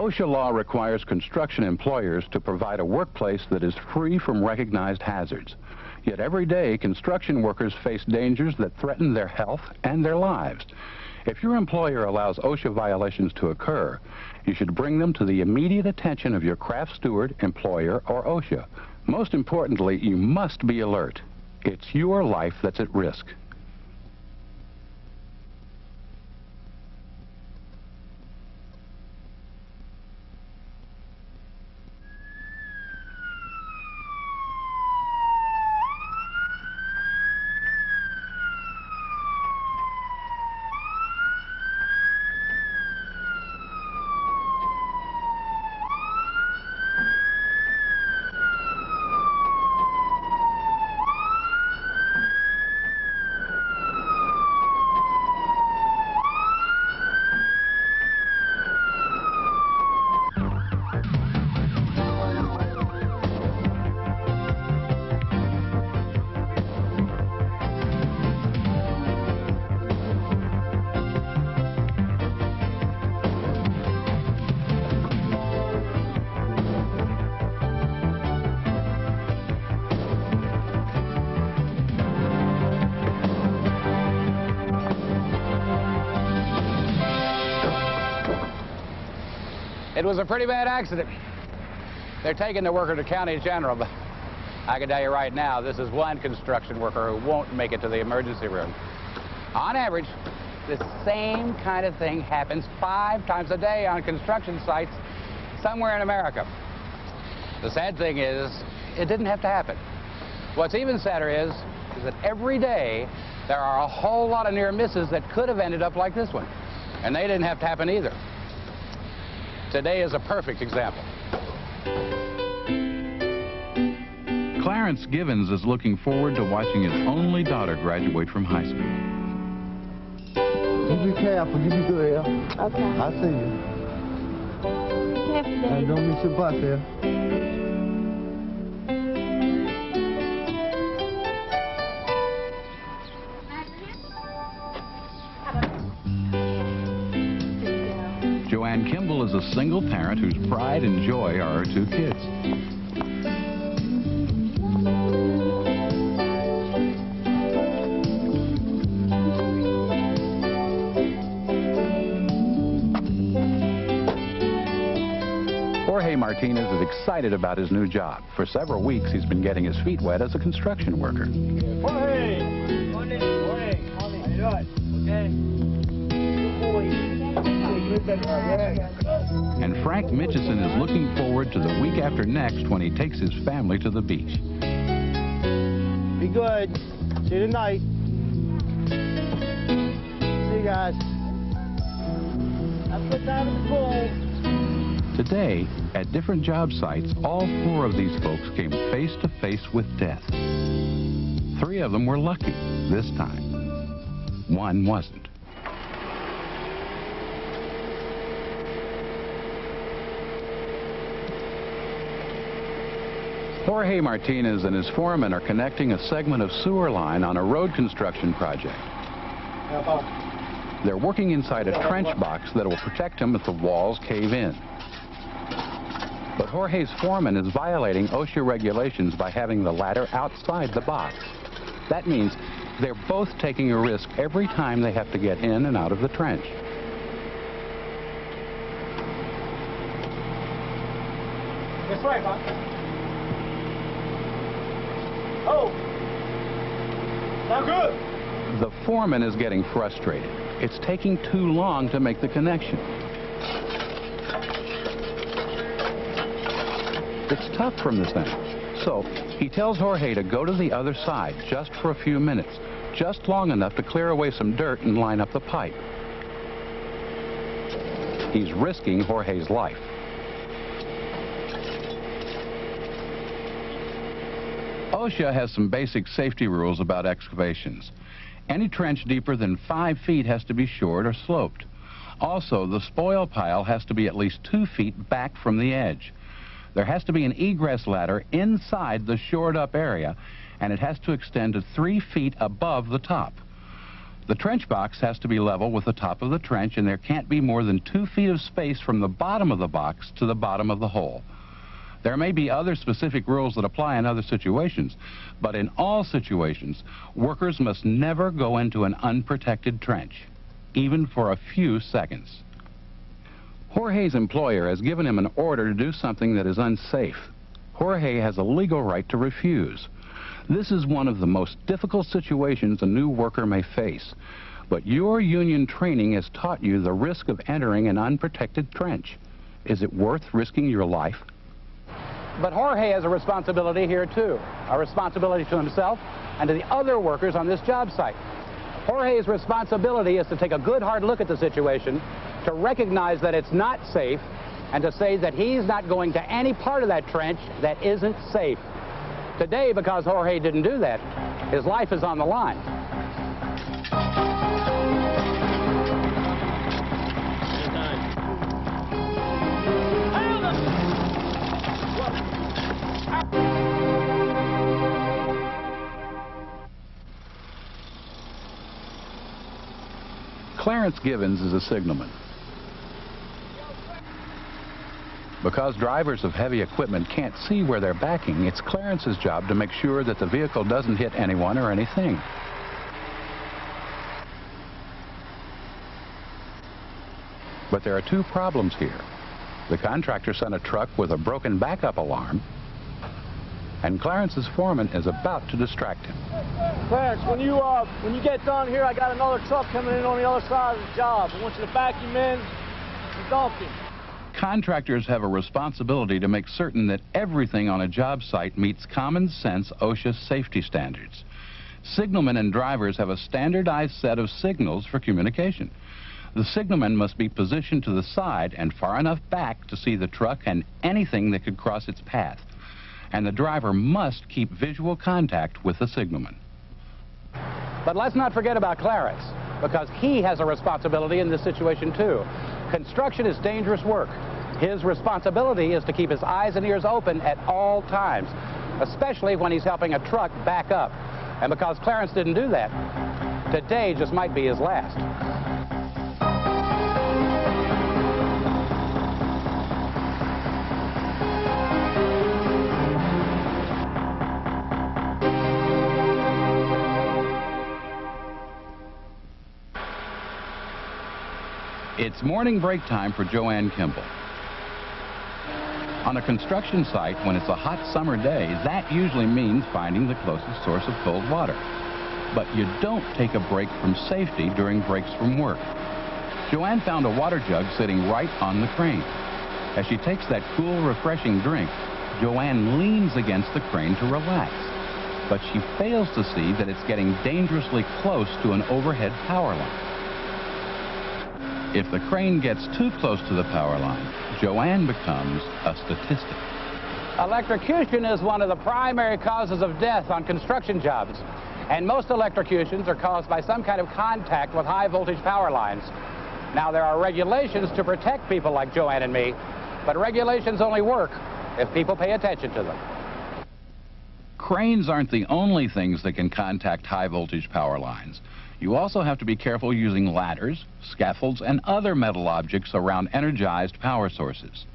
OSHA law requires construction employers to provide a workplace that is free from recognized hazards. Yet every day, construction workers face dangers that threaten their health and their lives. If your employer allows OSHA violations to occur, you should bring them to the immediate attention of your craft steward, employer, or OSHA. Most importantly, you must be alert. It's your life that's at risk. It was a pretty bad accident. They're taking the worker to County General, but I can tell you right now, this is one construction worker who won't make it to the emergency room. On average, the same kind of thing happens 5 times a day on construction sites somewhere in America. The sad thing is, it didn't have to happen. What's even sadder is that every day there are a whole lot of near misses that could have ended up like this one, and they didn't have to happen either. Today is a perfect example. Clarence Givens is looking forward to watching his only daughter graduate from high school. You be careful, you be good here. Okay. I'll see you. Be careful, Daddy. And don't miss your bus here. Joanne Kimball is a single parent whose pride and joy are her 2 kids. Jorge Martinez is excited about his new job. For several weeks, he's been getting his feet wet as a construction worker. Jorge! Morning, Jorge. How you doing? Okay. Good boy. And Frank Mitchison is looking forward to the week after next when he takes his family to the beach. Be good. See you tonight. See you guys. Have a good time in the pool. Today, at different job sites, all 4 of these folks came face to face with death. 3 of them were lucky this time. 1 wasn't. Jorge Martinez and his foreman are connecting a segment of sewer line on a road construction project. They're working inside a trench box that will protect them if the walls cave in. But Jorge's foreman is violating OSHA regulations by having the ladder outside the box. That means they're both taking a risk every time they have to get in and out of the trench. This way, Bob. Oh! Now good! The foreman is getting frustrated. It's taking too long to make the connection. It's tough from this end. So he tells Jorge to go to the other side just for a few minutes, just long enough to clear away some dirt and line up the pipe. He's risking Jorge's life. OSHA has some basic safety rules about excavations. Any trench deeper than 5 feet has to be shored or sloped. Also, the spoil pile has to be at least 2 feet back from the edge. There has to be an egress ladder inside the shored up area, and it has to extend to 3 feet above the top. The trench box has to be level with the top of the trench, and there can't be more than 2 feet of space from the bottom of the box to the bottom of the hole. There may be other specific rules that apply in other situations, but in all situations, workers must never go into an unprotected trench, even for a few seconds. Jorge's employer has given him an order to do something that is unsafe. Jorge has a legal right to refuse. This is one of the most difficult situations a new worker may face, but your union training has taught you the risk of entering an unprotected trench. Is it worth risking your life? But Jorge has a responsibility here too, a responsibility to himself and to the other workers on this job site. Jorge's responsibility is to take a good hard look at the situation, to recognize that it's not safe, and to say that he's not going to any part of that trench that isn't safe. Today, because Jorge didn't do that, his life is on the line. Clarence Givens is a signalman. Because drivers of heavy equipment can't see where they're backing, it's Clarence's job to make sure that the vehicle doesn't hit anyone or anything. But there are 2 problems here. The contractor sent a truck with a broken backup alarm, and Clarence's foreman is about to distract him. Clarence, when you get done here, I got another truck coming in on the other side of the job. I want you to back him in and dump him. Contractors have a responsibility to make certain that everything on a job site meets common sense OSHA safety standards. Signalmen and drivers have a standardized set of signals for communication. The signalman must be positioned to the side and far enough back to see the truck and anything that could cross its path. And the driver must keep visual contact with the signalman. But let's not forget about Clarence, because he has a responsibility in this situation too. Construction is dangerous work. His responsibility is to keep his eyes and ears open at all times, especially when he's helping a truck back up. And because Clarence didn't do that, today just might be his last. It's morning break time for Joanne Kimball. On a construction site, when it's a hot summer day, that usually means finding the closest source of cold water. But you don't take a break from safety during breaks from work. Joanne found a water jug sitting right on the crane. As she takes that cool, refreshing drink, Joanne leans against the crane to relax. But she fails to see that it's getting dangerously close to an overhead power line. If the crane gets too close to the power line, Joanne becomes a statistic. Electrocution is one of the primary causes of death on construction jobs. And most electrocutions are caused by some kind of contact with high voltage power lines. Now, there are regulations to protect people like Joanne and me, but regulations only work if people pay attention to them. Cranes aren't the only things that can contact high voltage power lines. You also have to be careful using ladders, scaffolds, and other metal objects around energized power sources.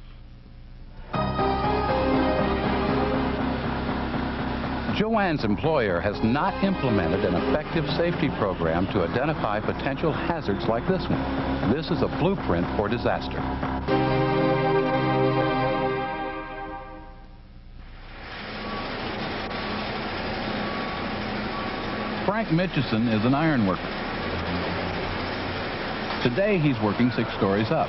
Joanne's employer has not implemented an effective safety program to identify potential hazards like this one. This is a blueprint for disaster. Frank Mitchison is an iron worker. Today he's working 6 stories up.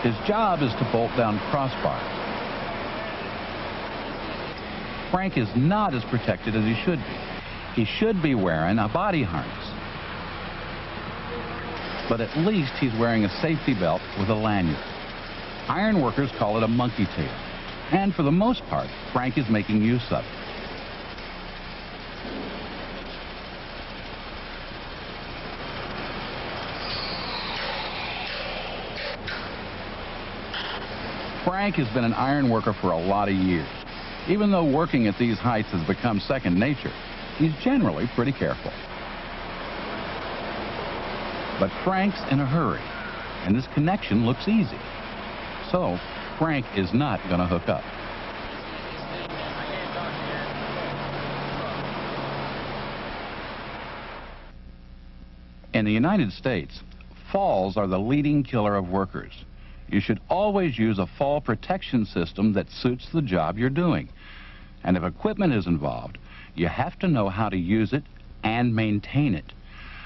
His job is to bolt down crossbars. Frank is not as protected as he should be. He should be wearing a body harness. But at least he's wearing a safety belt with a lanyard. Iron workers call it a monkey tail. And for the most part, Frank is making use of it. Frank has been an iron worker for a lot of years. Even though working at these heights has become second nature, he's generally pretty careful. But Frank's in a hurry, and this connection looks easy. So, Frank is not going to hook up. In the United States, falls are the leading killer of workers. You should always use a fall protection system that suits the job you're doing. And if equipment is involved, you have to know how to use it and maintain it.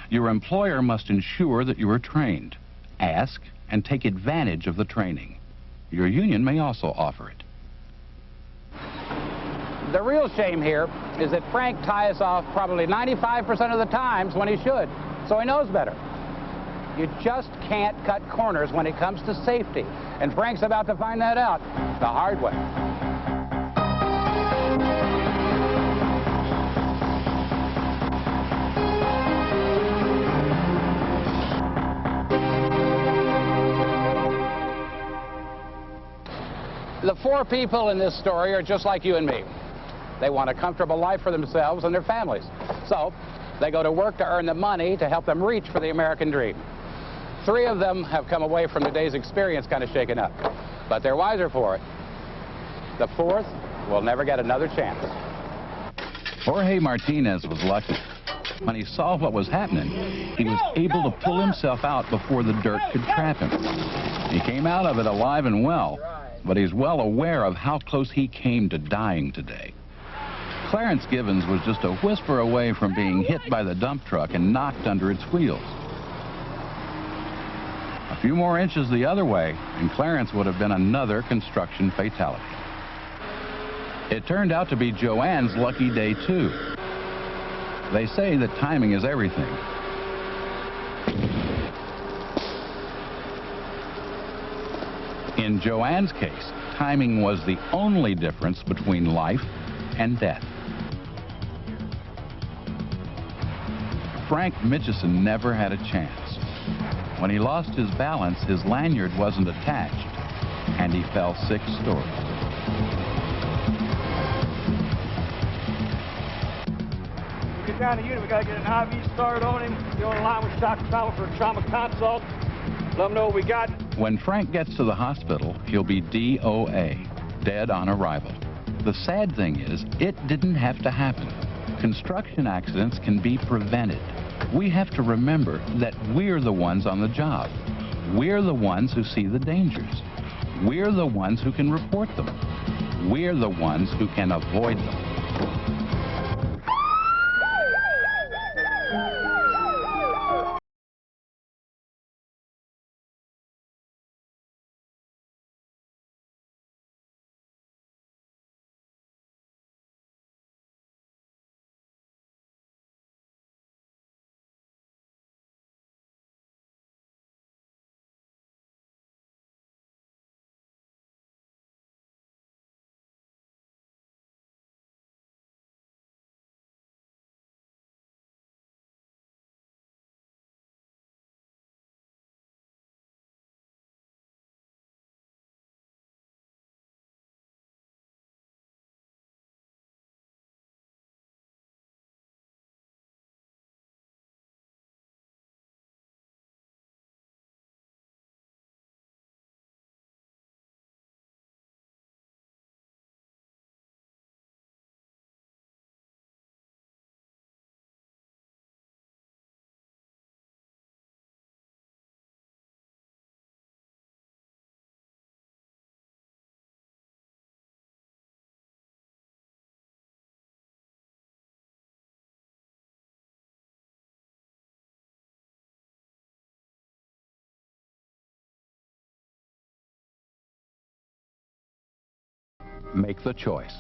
Your employer must ensure that you are trained. Ask and take advantage of the training. Your union may also offer it. The real shame here is that Frank ties off probably 95% of the times when he should, so he knows better. You just can't cut corners when it comes to safety, and Frank's about to find that out the hard way. The four people in this story are just like you and me. They want a comfortable life for themselves and their families. So they go to work to earn the money to help them reach for the American dream. 3 of them have come away from today's experience kind of shaken up, but they're wiser for it. The 4th will never get another chance. Jorge Martinez was lucky. When he saw what was happening, he was able to pull himself out before the dirt could trap him. He came out of it alive and well, but he's well aware of how close he came to dying today. Clarence Givens was just a whisper away from being hit by the dump truck and knocked under its wheels. A few more inches the other way, and Clarence would have been another construction fatality. It turned out to be Joanne's lucky day, too. They say that timing is everything. In Joanne's case, timing was the only difference between life and death. Frank Mitchison never had a chance. When he lost his balance, his lanyard wasn't attached, and he fell 6 stories. Get down to unit, we gotta get an IV started on him. Get on the line with Shock Trauma for a trauma consult. Let them know what we got. When Frank gets to the hospital, he'll be DOA, dead on arrival. The sad thing is, it didn't have to happen. Construction accidents can be prevented. We have to remember that we're the ones on the job. We're the ones who see the dangers. We're the ones who can report them. We're the ones who can avoid them. Make the choice.